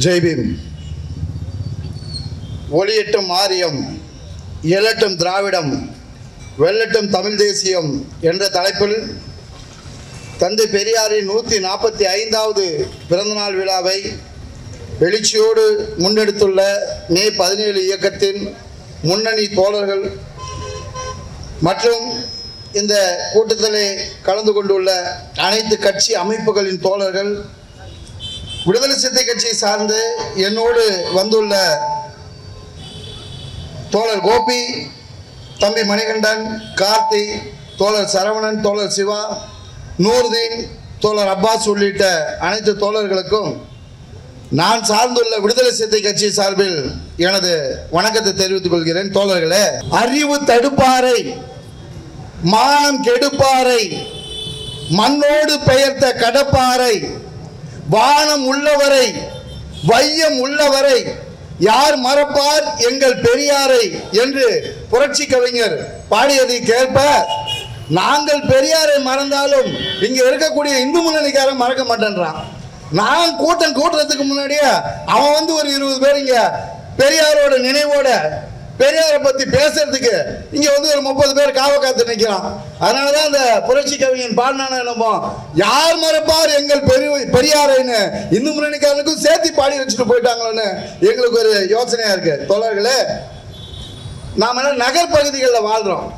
ஜெய்பீம். ஒளியட்டும் ஆரியம், எழட்டும் திராவிடம், வெல்லட்டும் தமிழ் தேசியம் என்ற தலைப்பில் தந்தை பெரியாரின் 145வது பிறந்தநாள் விழாவை எழுச்சியோடு முன்னெடுத்துள்ள மே 17 இயக்கத்தின் முன்னணி தோழர்கள் மற்றும் இந்த கூட்டத்திலே கலந்து கொண்டுள்ள அனைத்து கட்சி அமைப்புகளின் தோழர்கள், விடுதலை சிறுத்தை கட்சியை சார்ந்து என்னோடு வந்துள்ள தோழர் கோபி, தம்பி மணிகண்டன், கார்த்தி, தோழர் சரவணன், தோழர் சிவா, நூர்தீன், தோழர் அப்பாஸ் உள்ளிட்ட அனைத்து தோழர்களுக்கும் நான் சார்ந்துள்ள விடுதலை சிறுத்தை கட்சி சார்பில் எனது வணக்கத்தை தெரிவித்துக் கொள்கிறேன். தோழர்களே, அறிவு தடுப்பாரை, மானம் கெடுப்பாரை, மண்ணோடு பெயர்த்த கடப்பாரை, வானம் உள்ளவரை, வையம் உள்ளவரை யார் மறப்பார் எங்கள் பெரியாரை என்று புரட்சி கவிஞர் பாடியதை கேட்ப, நாங்கள் பெரியாரை மறந்தாலும் இங்க இருக்கக்கூடிய இந்து முன்னணிக்காரன் மறக்க மாட்டேன்றான். நான் கூட்டுறதுக்கு முன்னாடியே அவன் ஒரு 20 பேர் இங்க பெரியாரோட நினைவோட பெரியாரை பத்தி பேசுறதுக்கு இங்க ஒரு 30 பேர் காவ காத்து நிற்கிறான். அதனாலதான் அந்த புரட்சி கவிஞன் பாடினான என்னமோ, யார் மறப்பார் எங்கள் பெரியாரைன்னு இந்து முன்னணிக்காரனுக்கும் சேர்த்து பாடி வச்சுட்டு போயிட்டாங்களோன்னு எங்களுக்கு ஒரு யோசனையா இருக்கு. தோழர்களே, நாம நகர்பகுதிகளில் வாழ்றோம்.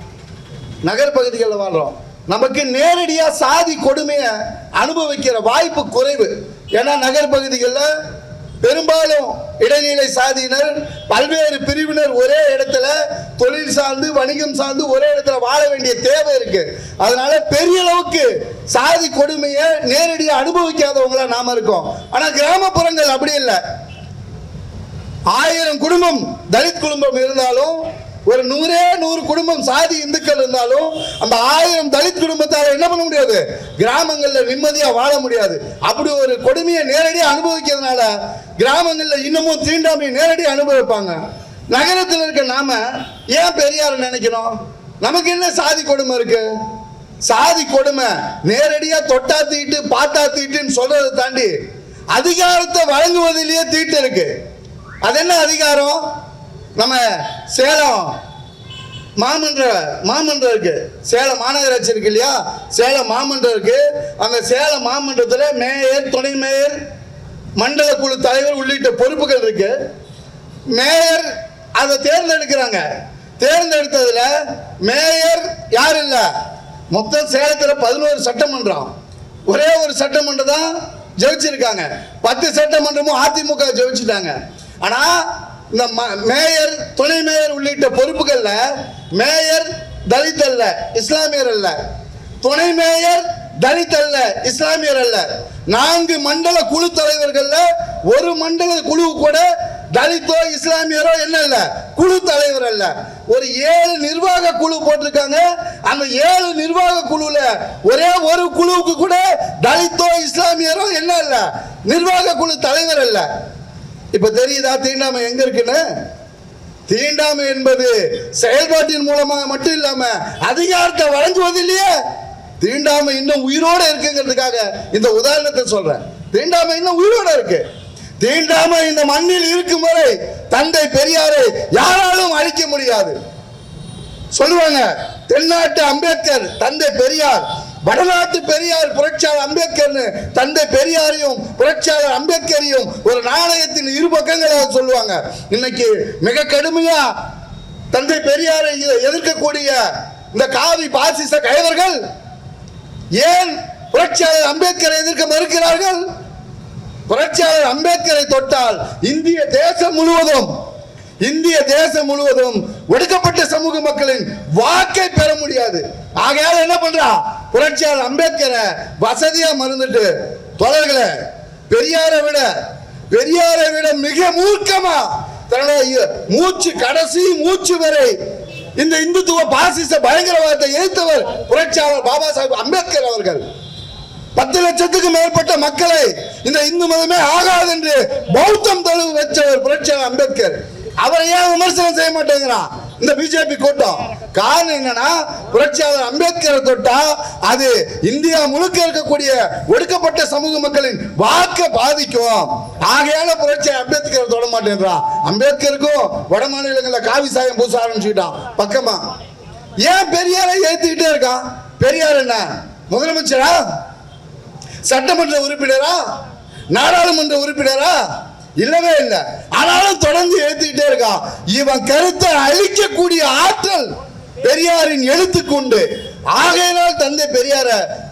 நமக்கு நேரடியா சாதி கொடுமையை அனுபவிக்கிற வாய்ப்பு குறைவு. ஏன்னா நகர்பகுதிகளில் பெரும்பாலும் இடைநிலை சாதியினர், பல்வேறு பிரிவினர் ஒரே இடத்துல தொழில் சார்ந்து வணிகம் சார்ந்து ஒரே இடத்துல வாழ வேண்டிய தேவை இருக்கு. அதனால பெரிய அளவுக்கு சாதி கொடுமையை நேரடியா அனுபவிக்காதவங்களா நாம இருக்கோம். ஆனா கிராமப்புறங்கள் அப்படி இல்லை. 1000 குடும்பம் தலித் குடும்பம் இருந்தாலும், ஒரு 100 குடும்பம் சாதி இந்துக்கள் இருந்தாலும், அந்த 1000 தலித் குடும்பத்தால என்ன பண்ண முடியாது, கிராமங்கள்ல நிம்மதியா வாழ முடியாது. அப்படி ஒரு கொடுமையை நேரடியா அனுபவிக்கிறதுனால கிராமங்கள்ல இன்னமும் தீண்டாமையை நேரடியாக அனுபவிப்பாங்க. நகரத்தில் இருக்க நாம ஏன் பெரியார நினைக்கணும்? நமக்கு என்ன சாதி கொடுமை இருக்கு? சாதி கொடுமை நேரடியா தொட்டா தீட்டு பாத்தா தீட்டுன்னு சொல்றதை தாண்டி அதிகாரத்தை வழங்குவதிலேயே தீட்டு இருக்கு. அது என்ன அதிகாரம்? நம்ம சேலம் மாமன்றம் இருக்கு, சேலம் மாநகராட்சி இருக்கு இல்லையா, சேலம் மாமன்றம் இருக்கு. அந்த சேலம் மாமன்றத்தில் மேயர், துணை மேயர், மண்டல குழு தலைவர் உள்ளிட்ட பொறுப்புகள் இருக்கு. மேயர் அதை தேர்ந்தெடுக்கிறாங்க. தேர்ந்தெடுத்ததுல மேயர் யார் இல்ல, மொத்தம் சேலத்தில் 11 சட்டமன்றம், ஒரே ஒரு சட்டமன்றம் தான் ஜெயிச்சிருக்காங்க. 10 சட்டமன்றமும் அதிமுக ஜெயிச்சுட்டாங்க. ஆனா இந்த மேயர், துணை மேயர் உள்ளிட்ட பொறுப்புகள்ல மேயர் தலித் அல்ல, இஸ்லாமியர் அல்ல, துணை மேயர் தலித் அல்ல, இஸ்லாமியர் அல்ல. 4 மண்டல குழு தலைவர்கள்ல ஒரு மண்டல குழு கூட தலித்தோ இஸ்லாமியரோ என்ன இல்ல, குழு தலைவர் அல்ல. ஒரு 7 நிர்வாக குழு போட்டிருக்காங்க. அந்த 7 நிர்வாக குழுல ஒரே ஒரு குழுவுக்கு கூட தலித்தோ இஸ்லாமியரோ என்ன இல்ல, நிர்வாக குழு தலைவர் அல்ல. இப்ப தெரியுதா தீண்டாமை எங்க இருக்குன்னு? தீண்டாமை என்பது செயல்பாட்டின் மூலமாக மட்டும் இல்லாம அதிகாரத்தை வழங்குவதிலேயே தீண்டாமை இன்னும் உயிரோட இருக்குங்கிறதுக்காக இந்த உதாரணத்தை சொல்றேன். தீண்டாமை இன்னும் உயிரோட இருக்கு. தீண்டாமை இந்த மண்ணில் இருக்கும் வரை தந்தை பெரியாரை யாராலும் அழிக்க முடியாது. சொல்லுவாங்க, தென்னாட்டு அம்பேத்கர் தந்தை பெரியார், வடநாட்டு பெரியார் புரட்சியாளர் அம்பேத்கர். தந்தை பெரியாரையும் புரட்சியாளர் அம்பேத்கரையும் ஒரு நாணயத்தின் இரு பக்கங்களாக சொல்லுவாங்க. இன்னைக்கு மிக கடுமையா தந்தை பெரியாரை எதிர்க்கக்கூடிய இந்த காவி பாசிச கைவர்கள் ஏன் புரட்சியாளர் அம்பேத்கரை எதிர்க்க மறுக்கிறார்கள்? புரட்சியாளர் அம்பேத்கரை தொட்டால் இந்திய தேசம் முழுவதும் ஒடுக்கப்பட்ட சமூக மக்களின் வாக்கை பெற முடியாது. ஆகையால என்ன பண்றா, புரட்சியாளர் அம்பேத்கரை வசதியா மறந்துட்டு தொடர்களே, பெரியாரை விட மிக மூர்க்கமா தன்னுடைய கடைசி மூச்சு வரை இந்த இந்துத்துவ பாசிச பயங்கரவாதத்தை எதிர்த்தவர் புரட்சியாளர் பாபா சாஹிப் அம்பேத்கர் அவர்கள். 10 லட்சத்துக்கு மேற்பட்ட மக்களை இந்த இந்து மதமே ஆகாது என்று பௌத்தம் தழுவு வச்சவர் புரட்சியாளர் அம்பேத்கர். அவரை ஏன் விமர்சனம் செய்ய மாட்டேங்கிறான்? இந்த பிஜேபி கூட்டம். காரணம் என்னன்னா, புரட்சியாளர் அம்பேத்கரை தொட்டா அது இந்தியா முழுக்க இருக்கக்கூடிய ஒடுக்கப்பட்ட சமூக மக்களின் வாக்க பாதிக்கும். ஆகையால புரட்சியாளர் அம்பேத்கரை தொட மாட்டேன்றான். அம்பேத்கருக்கும் வட மாநிலங்களில் காவி சாயம் பூச ஆரம்பிச்சுட்டான் பக்கமா. ஏன் பெரியாரை ஏத்துக்கிட்டே இருக்கான்? பெரியார் என்ன முதலமைச்சரா, சட்டமன்ற உறுப்பினரா, நாடாளுமன்ற உறுப்பினரா? இல்லவே இல்லை. ஆனாலும் தொடர்ந்து எழுத்துக்கிட்டே இருக்கான். இவன் கருத்தை அழிக்கக்கூடிய ஆற்றல் பெரியாரின் எழுத்துக்கு உண்டு. ஆகையினால் தந்தை பெரியார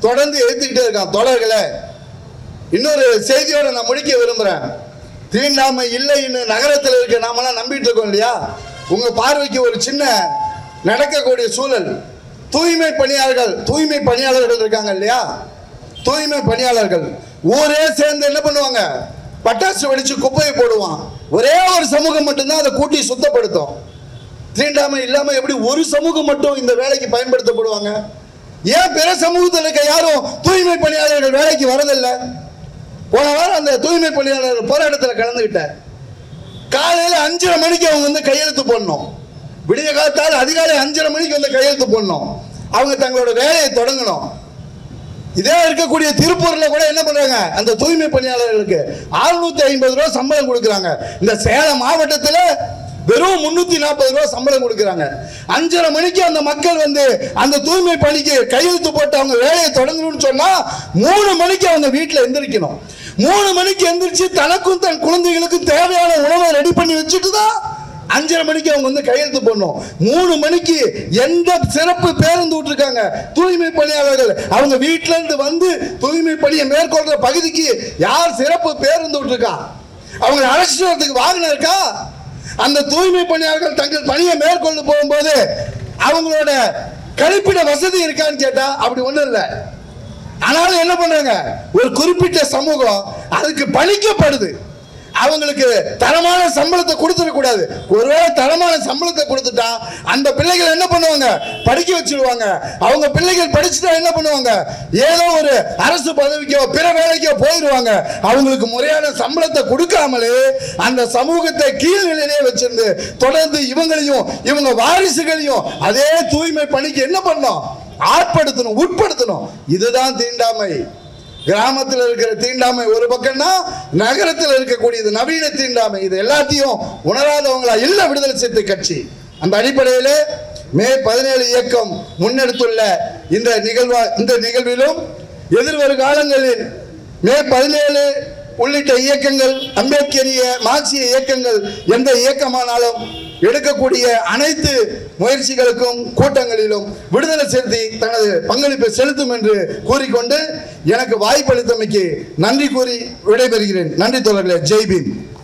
தொடர்ந்து எழுத்துக்கிட்டே இருக்கான். தொடர்களே, இன்னொரு செய்தியோட நான் முடிக்க விரும்புறேன். தீண்டாமை இல்லைன்னு நகரத்தில் இருக்க நாமெல்லாம் நம்பிட்டு இருக்கோம் இல்லையா? உங்க பார்வைக்கு ஒரு சின்ன நடக்கக்கூடிய சூழல். தூய்மை பணியாளர்கள் இருக்காங்க இல்லையா? தூய்மை பணியாளர்கள் ஊரே சேர்ந்து என்ன பண்ணுவாங்க? பட்டாசு வெடிச்சு குப்பையை போடுவான். ஒரே ஒரு சமூகம் மட்டும்தான் அதை கூட்டி சுத்தப்படுத்தும். தீண்டாமை இல்லாம எப்படி ஒரு சமூகம் மட்டும் இந்த வேலைக்கு பயன்படுத்தப்படுவாங்க? ஏன் பிற சமூகத்தில் இருக்க யாரும் தூய்மை பணியாளர்கள் வேலைக்கு வரதில்லை? போன வாரம் அந்த தூய்மை பணியாளர்கள் போராட்டத்தில் கலந்துகிட்டேன். காலையில் 5:30 மணிக்கு அவங்க வந்து கையெழுத்து போடணும். விடிய காலத்தால் அதிகாலை 5:30 மணிக்கு வந்து கையெழுத்து போடணும். அவங்க தங்களோட வேலையை தொடங்கணும். இதே இருக்கக்கூடிய திருப்பூர்ல கூட என்ன பண்றாங்க? அந்த தூய்மை பணியாளர்களுக்கு 650 ரூபாய் சம்பளம் கொடுக்குறாங்க. இந்த சேலம் மாவட்டத்தில் வெறும் 340 ரூபாய் சம்பளம் கொடுக்குறாங்க. 5:30 மணிக்கு அந்த மக்கள் வந்து அந்த தூய்மை பணிக்கு கையெழுத்து போட்டு அவங்க வேலையை தொடங்கணும்னு சொன்னா 3 மணிக்கு அவங்க வீட்டில் எந்திரிக்கணும். 3 மணிக்கு எந்திரிச்சு தனக்கும் தன் குழந்தைகளுக்கும் தேவையான உணவை ரெடி பண்ணி வச்சுட்டு தான் 5:30 மணிக்கு அவங்க வந்து கையெழுத்து போடணும். 3 மணிக்கு எந்த சிறப்பு பேருந்து விட்டுருக்காங்க தூய்மை பணியாளர்கள்? அவங்க வீட்டில இருந்து வந்து தூய்மை பணியை மேற்கொள்ற பகுதிக்கு யார் சிறப்பு பேருந்து விட்டுருக்கா? அவங்க அழைச்சிட்டு வரதுக்கு வாகனம் இருக்கா? அந்த தூய்மை பணியாளர்கள் தங்கள் பணியை மேற்கொண்டு போகும்போது அவங்களோட கழிப்பிட வசதி இருக்கான்னு கேட்டா அப்படி ஒண்ணும் இல்லை. ஆனாலும் என்ன பண்றாங்க? ஒரு குறிப்பிட்ட சமூகம் அதுக்கு பணிக்கப்படுது. அவங்களுக்கு தரமான சம்பளத்தை கொடுத்துடக்கூடாது. ஒருவேளை தரமான சம்பளத்தை கொடுத்துட்டா அந்த பிள்ளைகள் என்ன பண்ணுவாங்க? படிக்க வச்சிருவாங்க. அவங்க பிள்ளைகள் படிச்சுட்டா என்ன பண்ணுவாங்க? ஏதோ ஒரு அரசு பதவிக்கோ பிற வேலைக்கோ போயிடுவாங்க. அவங்களுக்கு முறையான சம்பளத்தை கொடுக்காமலே அந்த சமூகத்தை கீழ்நிலையிலே வச்சிருந்து தொடர்ந்து இவங்களையும் இவங்க வாரிசுகளையும் அதே தூய்மை பணிக்கு என்ன பண்ணணும்? ஆட்படுத்தணும், உட்படுத்தணும். இதுதான் தீண்டாமை. கிராமத்தில் இருக்கிற தீண்டாமை ஒரு பக்கம்னா, நகரத்தில் இருக்கக்கூடியது நவீன தீண்டாமை. இது எல்லாத்தையும் உணராதவங்களா இல்ல விடுதலை சிறுத்தை கட்சி. அந்த அடிப்படையில் மே 17 இயக்கம் முன்னெடுத்துள்ள இந்த நிகழ்விலும் எதிர்வரும் காலங்களில் மே 17 உள்ளிட்ட இயக்கங்கள், அம்பேத்கரிய மார்க்சிய இயக்கங்கள் எந்த இயக்கமானாலும் எடுக்கக்கூடிய அனைத்து முயற்சிகளுக்கும் கூட்டங்களிலும் விடுதலை சிறுத்தை தனது பங்களிப்பை செலுத்தும் என்று கூறிக்கொண்டு எனக்கு வாய்ப்பளித்தமைக்கு நன்றி கூறி விடைபெறுகிறேன். நன்றி தோழர்களே. ஜெய் பீம்.